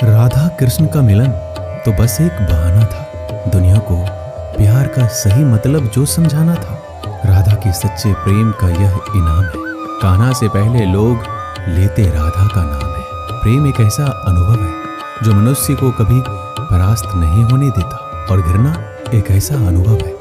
राधा कृष्ण का मिलन तो बस एक बहाना था, दुनिया को प्यार का सही मतलब जो समझाना था। राधा के सच्चे प्रेम का यह इनाम है, कान्हा से पहले लोग लेते राधा का नाम है। प्रेम एक ऐसा अनुभव है जो मनुष्य को कभी परास्त नहीं होने देता, और घृणा एक ऐसा अनुभव है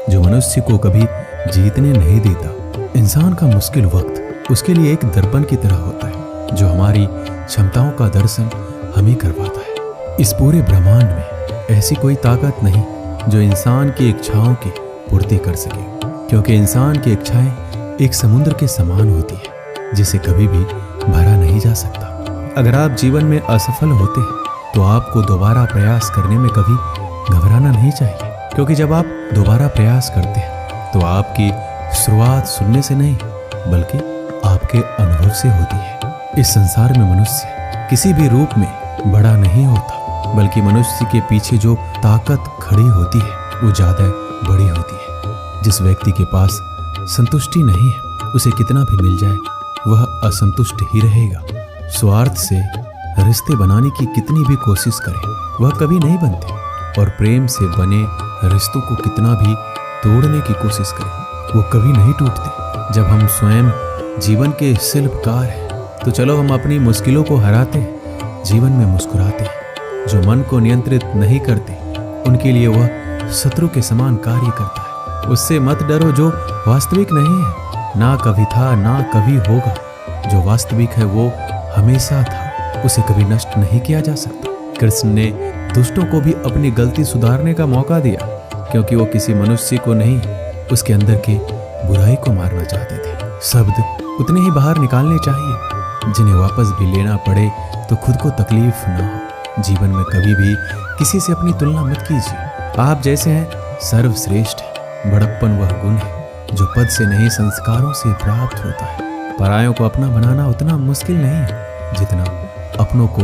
जो मनुष्य को कभी जीतने नहीं देता। इंसान का मुश्किल वक्त उसके लिए एक दर्पण की तरह होता है जो हमारी क्षमताओं का दर्शन हमें करवाता है। इस पूरे ब्रह्मांड में ऐसी कोई ताकत नहीं जो इंसान की इच्छाओं की पूर्ति कर सके, क्योंकि इंसान की इच्छाएं एक समुद्र के समान होती है जिसे कभी भी भरा नहीं जा सकता। अगर आप जीवन में असफल होते हैं तो आपको दोबारा प्रयास करने में कभी घबराना नहीं चाहिए, क्योंकि जब आप दोबारा प्रयास करते हैं तो आपकी शुरुआत सुनने से नहीं बल्कि आपके अनुभव से होती है। इस संसार में मनुष्य किसी भी रूप में बड़ा नहीं होता, बल्कि मनुष्य के पीछे जो ताकत खड़ी होती है वो ज्यादा बड़ी होती है। जिस व्यक्ति के पास संतुष्टि नहीं है उसे कितना भी मिल जाए वह असंतुष्ट ही रहेगा। स्वार्थ से रिश्ते बनाने की कितनी भी कोशिश करे वह कभी नहीं बनते, और प्रेम से बने रिश्तों को कितना भी तोड़ने की कोशिश करे वो कभी नहीं टूटते। जब हम स्वयं जीवन के शिल्पकार हैं तो चलो हम अपनी मुश्किलों को हराते हैं, जीवन में मुस्कुराते हैं। जो मन को नियंत्रित नहीं करते उनके लिए वह शत्रु के समान कार्य करता है। उससे मत डरो जो वास्तविक नहीं है, ना कभी था ना कभी होगा। जो वास्तविक है वो हमेशा था, उसे कभी नष्ट नहीं किया जा सकता। कृष्ण ने दुष्टों को भी अपनी गलती सुधारने का मौका दिया, क्योंकि वो किसी मनुष्य को नहीं उसके अंदर के बुराई को मारना चाहते थे। शब्द उतने ही बाहर निकालने चाहिए जिन्हें वापस भी लेना पड़े तो खुद को तकलीफ ना हो। जीवन में कभी भी किसी से अपनी तुलना मत कीजिए। आप जैसे हैं सर्वश्रेष्ठ है। बड़प्पन वह गुण है जो पद से नहीं संस्कारों से प्राप्त होता है। परायों को अपना बनाना उतना मुश्किल नहीं है जितना अपनों को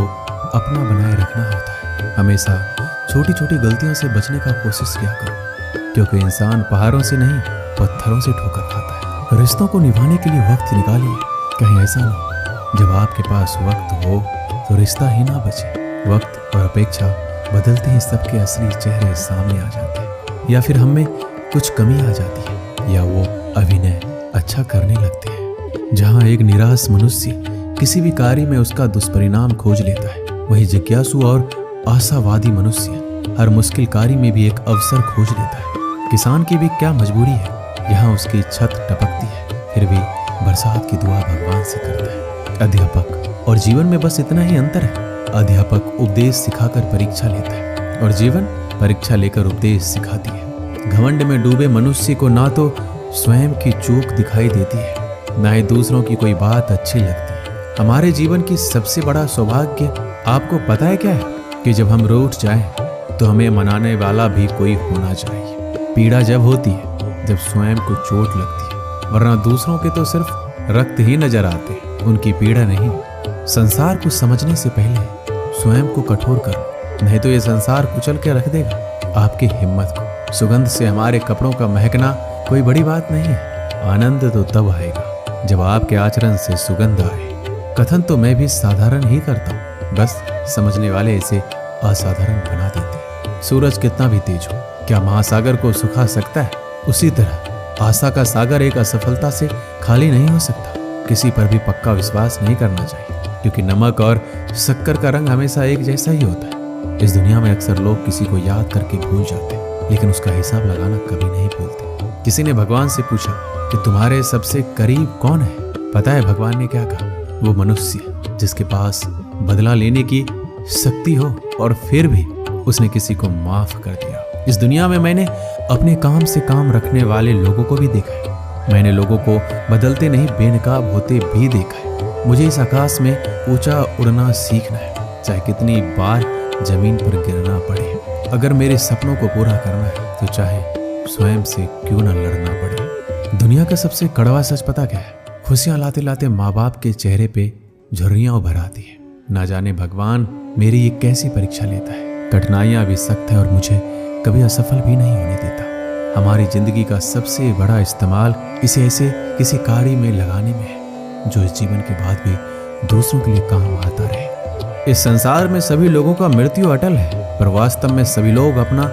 अपना बनाए रखना होता है। हमेशा छोटी छोटी गलतियों से बचने का कोशिश किया करो, क्योंकि इंसान पहाड़ों से नहीं पत्थरों से ठोकर खाता है। रिश्तों को निभाने के लिए वक्त निकालिए, कहीं ऐसा ना हो जब आपके पास वक्त हो तो रिश्ता ही ना बचे। वक्त और अपेक्षा बदलते ही सबके असली चेहरे सामने आ जाते हैं, या फिर हमें कुछ कमी आ जाती है, या वो अभिनय अच्छा करने लगते हैं। जहाँ एक निराश मनुष्य किसी भी कार्य में उसका दुष्परिणाम खोज लेता है, वही जिज्ञासु और आशावादी मनुष्य हर मुश्किल कार्य में भी एक अवसर खोज लेता है। किसान की भी क्या मजबूरी है, यहाँ उसकी छत टपकती है फिर भी बरसात की दुआ भगवान से करता है। अध्यापक और जीवन में बस इतना ही अंतर है। अध्यापक उपदेश सिखाकर परीक्षा लेता है और जीवन परीक्षा लेकर उपदेश सिखाती है। घमंड में डूबे मनुष्य को ना तो स्वयं की चूक दिखाई देती है, ना ही दूसरों की कोई बात अच्छी लगती है। हमारे जीवन की सबसे बड़ा सौभाग्य आपको पता है क्या है? कि जब हम रूठ जाएं तो हमें मनाने वाला भी कोई होना चाहिए। पीड़ा जब होती है जब स्वयं को चोट लगती है, वरना दूसरों के तो सिर्फ रक्त ही नजर आते हैं, उनकी पीड़ा नहीं। संसार को समझने से पहले स्वयं को कठोर करो, नहीं तो ये संसार कुचल के रख देगा आपकी हिम्मत को। सुगंध से हमारे कपड़ों का महकना कोई बड़ी बात नहीं है। आनंद तो तब आएगा जब आपके आचरण से सुगंध आए। कथन तो मैं भी साधारण ही करता हूँ, बस समझने वाले इसे असाधारण बना देते। सूरज कितना भी तेज हो क्या महासागर को सुखा सकता है? उसी तरह आशा का सागर एक असफलता से खाली नहीं हो सकता। किसी पर भी पक्का विश्वास नहीं करना चाहिए, क्योंकि नमक और शक्कर का रंग हमेशा एक जैसा ही होता है। इस दुनिया में अक्सर लोग किसी को याद करके भूल जाते हैं, लेकिन उसका हिसाब लगाना कभी नहीं भूलते। किसी ने भगवान से पूछा कि तुम्हारे सबसे करीब कौन है? पता है भगवान ने क्या कहा? वो मनुष्य जिसके पास बदला लेने की शक्ति हो और फिर भी उसने किसी को माफ कर दिया। इस दुनिया में मैंने अपने काम से काम रखने वाले लोगों को भी देखा है। मैंने लोगों को बदलते नहीं बेनकाब होते भी देखा है। मुझे इस आकाश में ऊंचा उड़ना सीखना है, चाहे कितनी बार जमीन पर गिरना पड़े। अगर मेरे सपनों को पूरा करना है तो चाहे स्वयं से क्यों न लड़ना पड़े। दुनिया का सबसे कड़वा सच पता क्या है? खुशियां लाते लाते माँ बाप के चेहरे पे झुर्रियां उभर आती है। ना जाने भगवान मेरी ये कैसी परीक्षा लेता है। कठिनाइयां भी सख्त है और मुझे कभी असफल भी नहीं होने देता। हमारी जिंदगी का सबसे बड़ा इस्तेमाल इसे ऐसे किसी कार्य में लगाने में है जो इस जीवन के बाद भी दूसरों के लिए काम आता रहे। इस संसार में सभी लोगों का मृत्यु अटल है, पर वास्तव में सभी लोग अपना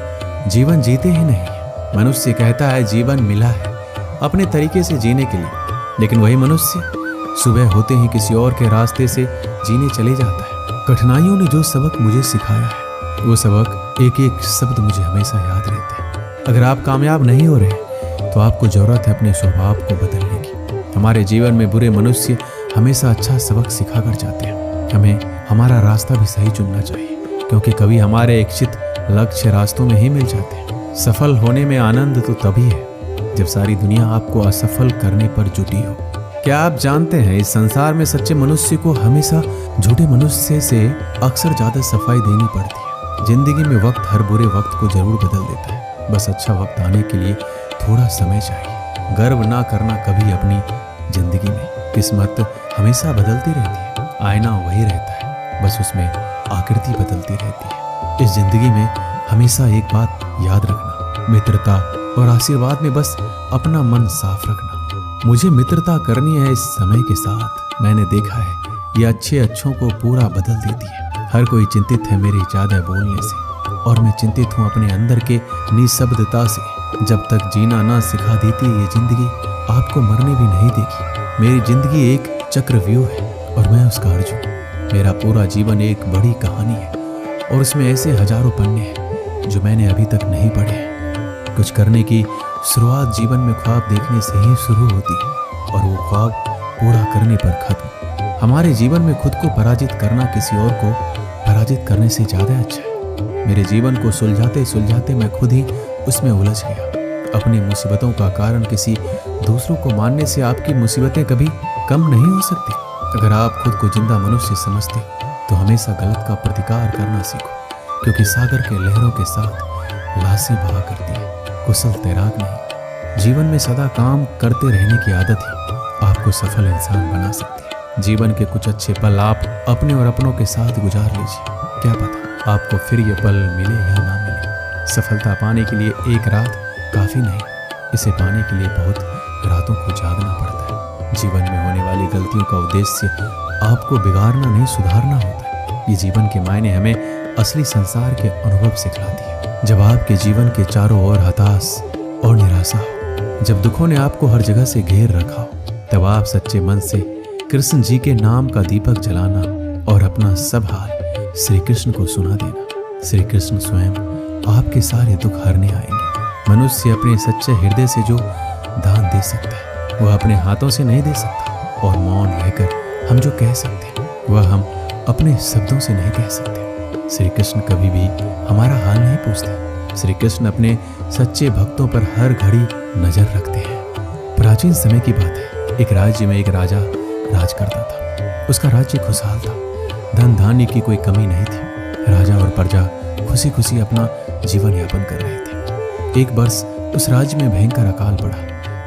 जीवन जीते ही नहीं। मनुष्य कहता है जीवन मिला है अपने तरीके से जीने के लिए, लेकिन वही मनुष्य सुबह होते ही किसी और के रास्ते से जीने चले जाता है। कठिनाइयों ने जो सबक मुझे सिखाया है, वो सबक एक एक शब्द मुझे हमेशा याद रहते हैं। अगर आप कामयाब नहीं हो रहे तो आपको जरूरत है अपने स्वभाव को बदलने की। हमारे जीवन में बुरे मनुष्य हमेशा अच्छा सबक सिखा कर जाते हैं। हमें हमारा रास्ता भी सही चुनना चाहिए, क्योंकि कभी हमारे इच्छित लक्ष्य रास्तों में ही मिल जाते हैं। सफल होने में आनंद तो तभी है जब सारी दुनिया आपको असफल करने पर जुटी हो। क्या आप जानते हैं इस संसार में सच्चे मनुष्य को हमेशा झूठे मनुष्य से अक्सर ज्यादा सफाई देनी पड़ती है। जिंदगी में वक्त हर बुरे वक्त को जरूर बदल देता है, बस अच्छा वक्त आने के लिए थोड़ा समय चाहिए। गर्व ना करना कभी अपनी जिंदगी में, किस्मत हमेशा बदलती रहती है, आईना वही रहता है, बस उसमें आकृति बदलती रहती है। इस जिंदगी में हमेशा एक बात याद रखना, मित्रता और आशीर्वाद में बस अपना मन साफ रखना। मुझे मित्रता करनी है इस समय के साथ, मैंने देखा है ये अच्छे अच्छों को पूरा बदल देती है। हर कोई चिंतित है मेरे ज्यादा बोलने से, और मैं चिंतित हूँ अपने अंदर के निशब्दता से। जब तक जीना ना सिखा देती ये जिंदगी, आपको मरने भी नहीं देगी। मेरी जिंदगी एक चक्रव्यूह है और मैं उसका अर्जुन। मेरा पूरा जीवन एक बड़ी कहानी है और उसमें ऐसे हजारों पन्ने हैं जो मैंने अभी तक नहीं पढ़े हैं। कुछ करने की शुरुआत जीवन में ख्वाब देखने से ही शुरू होती है और वो ख्वाब पूरा करने पर खत्म। हमारे जीवन में खुद को पराजित करना किसी और को पराजित करने से ज्यादा अच्छा है। मेरे जीवन को सुलझाते सुलझाते मैं खुद ही उसमें उलझ गया। अपनी मुसीबतों का कारण किसी दूसरों को मानने से आपकी मुसीबतें कभी कम नहीं हो सकती। अगर आप खुद को जिंदा मनुष्य समझते तो हमेशा गलत का प्रतिकार करना सीखो, क्योंकि सागर के लहरों के साथ लाशें बहा करती है, कुशल तैराक नहीं। जीवन में सदा काम करते रहने की आदत ही आपको सफल इंसान बना सकती है। जीवन के कुछ अच्छे पल आप अपने और अपनों के साथ गुजार लीजिए। क्या पता आपको फिर ये पल मिले या ना मिले। सफलता पाने के लिए एक रात काफी नहीं, इसे पाने के लिए बहुत रातों को जागना पड़ता है। जीवन में होने वाली गलतियों का उद्देश्य आपको बिगाड़ना नहीं, सुधारना होता है। ये जीवन के मायने हमें असली संसार के अनुभव सिखलाती है। जब आपके जीवन के चारों ओर हताश और निराशा हो, जब दुखों ने आपको हर जगह से घेर रखा हो, तब आप सच्चे मन से कृष्ण जी के नाम का दीपक जलाना और अपना सब हाल श्री कृष्ण को सुना देना। श्री कृष्ण स्वयं आपके सारे दुख हरने आएंगे। मनुष्य अपने सच्चे हृदय से जो दान दे सकता है वह अपने हाथों से नहीं दे सकता, और मौन रहकर हम जो कह सकते हैं वह हम अपने शब्दों से नहीं कह सकते। श्री कृष्ण कभी भी हमारा हाल नहीं पूछते। श्री कृष्ण अपने सच्चे भक्तों पर हर घड़ी नजर रखते हैं। प्राचीन समय की बात है, एक राज्य में एक राजा राज करता था। उसका राज्य खुशहाल था, धन धान्य की कोई कमी नहीं थी। राजा और प्रजा खुशी खुशी अपना जीवन यापन कर रहे थे। एक वर्ष उस राज्य में भयंकर अकाल पड़ा।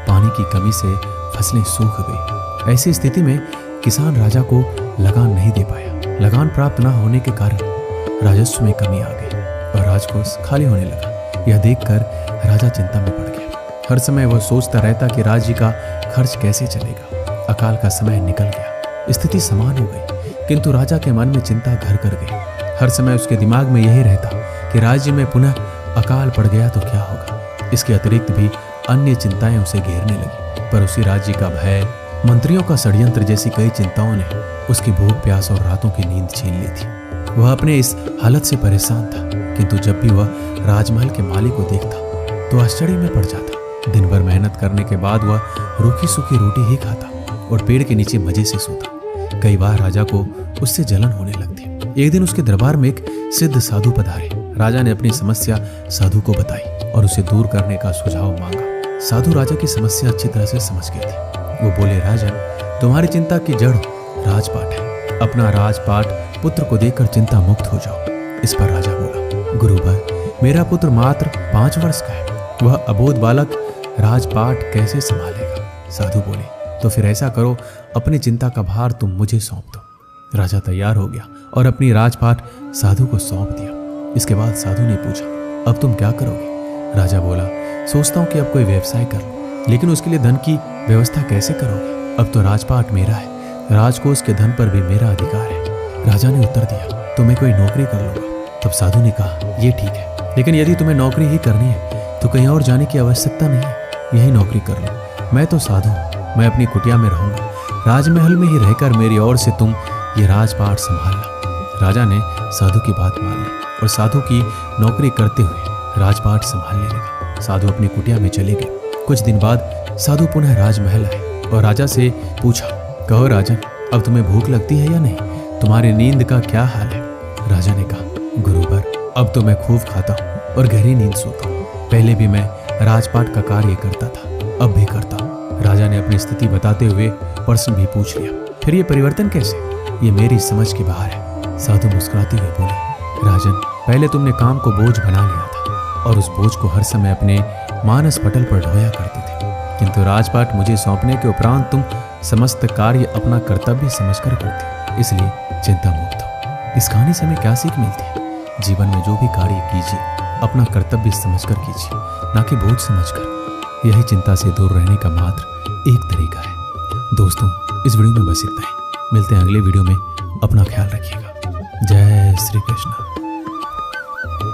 पानी की कमी से फसलें सूख गई। ऐसी स्थिति में किसान राजा को लगान नहीं दे पाया। लगान प्राप्त न होने के कारण राजस्व में कमी आ गई और राजकोष खाली होने लगा। यह देखकर राजा चिंता में पड़ गया। हर समय वह सोचता रहता कि राज्य का खर्च कैसे चलेगा। अकाल का समय निकल गया, स्थिति समान हो गई, किंतु राजा के मन में चिंता घर कर गई। हर समय उसके दिमाग में यही रहता कि राज्य में पुनः अकाल पड़ गया तो क्या होगा। इसके अतिरिक्त भी अन्य चिंताएं उसे घेरने लगी, पर उसी राज्य का भय, मंत्रियों का षड्यंत्र जैसी कई चिंताओं ने उसकी भूख प्यास और रातों की नींद छीन ली थी। वह अपने इस हालत से परेशान था, किंतु जब भी वह राजमहल के मालिक को देखता तो आश्चर्य में पड़ जाता। दिन भर मेहनत करने के बाद वह रूखी सूखी रोटी ही खाता और पेड़ के नीचे मजे से सोता। कई बार राजा को उससे जलन होने लगती। एक दिन उसके दरबार में एक सिद्ध साधु पधारे। राजा ने अपनी समस्या साधु को बताई और उसे दूर करने का सुझाव मांगा। साधु राजा की समस्या अच्छी तरह से समझ गए थे। वो बोले, राजन, तुम्हारी चिंता की जड़ राजपाट है। अपना राजपाट पुत्र को देकर चिंता मुक्त हो जाओ। इस पर राजा बोला, गुरुवर, मेरा पुत्र मात्र 5 वर्ष का है, वह अबोध बालक राजपाट कैसे संभालेगा। साधु बोले, तो फिर ऐसा करो, अपनी चिंता का भार तुम मुझे सौंप दो। राजा तैयार हो गया और अपनी राजपाट साधु को सौंप दिया। इसके बाद साधु ने पूछा, अब तुम क्या करोगे। राजा बोला, सोचता हूँ कि अब कोई व्यवसाय कर लो, लेकिन उसके लिए धन की व्यवस्था कैसे करोगे। अब तो राजपाट मेरा है, राजकोष के धन पर भी मेरा अधिकार है। राजा ने उत्तर दिया, तो मैं कोई नौकरी कर लूंगा। तब साधु ने कहा, ये ठीक है, लेकिन यदि तुम्हें नौकरी ही करनी है तो कहीं और जाने की आवश्यकता नहीं है, यही नौकरी कर लो। मैं तो साधु हूँ, मैं अपनी कुटिया में रहूंगा, राजमहल में ही रहकर मेरी ओर से तुम ये राजपाट संभालना। राजा ने साधु की बात मान ली और साधु की नौकरी करते हुए राजपाट संभालने लगा। साधु अपनी कुटिया में चले गए। कुछ दिन बाद साधु पुनः राजमहल आए और राजा से पूछा, कहो राजन, अब तुम्हें भूख लगती है या नहीं? तुम्हारी नींद का क्या हाल है? राजा ने कहा, गुरुवर, अब तो मैं खूब खाता हूँ और गहरी नींद सोता हूँ। पहले भी मैं राजपाट का कार्य करता था, अब भी करता हूँ। राजा ने अपनी स्थिति बताते हुए प्रश्न भी पूछ लिया, फिर ये परिवर्तन कैसे? ये मेरी समझ के बाहर है। साधु मुस्कुराते हुए बोले, राजन, पहले तुमने काम को बोझ बना लिया था और उस बोझ को हर समय अपने मानस पटल पर ढोया करते थे, किंतु राजपाट मुझे सौंपने के उपरांत तुम समस्त कार्य अपना कर्तव्य समझकर करते, इसलिए चिंता मुक्त हो। इस कहानी से हमें क्या सीख मिलती है? जीवन में जो भी कार्य कीजिए अपना कर्तव्य समझकर कीजिए, ना कि बोझ समझकर। यही चिंता से दूर रहने का मात्र एक तरीका है। दोस्तों, इस वीडियो में बस इतना ही। मिलते हैं अगले वीडियो में। अपना ख्याल रखिएगा। जय श्री कृष्ण।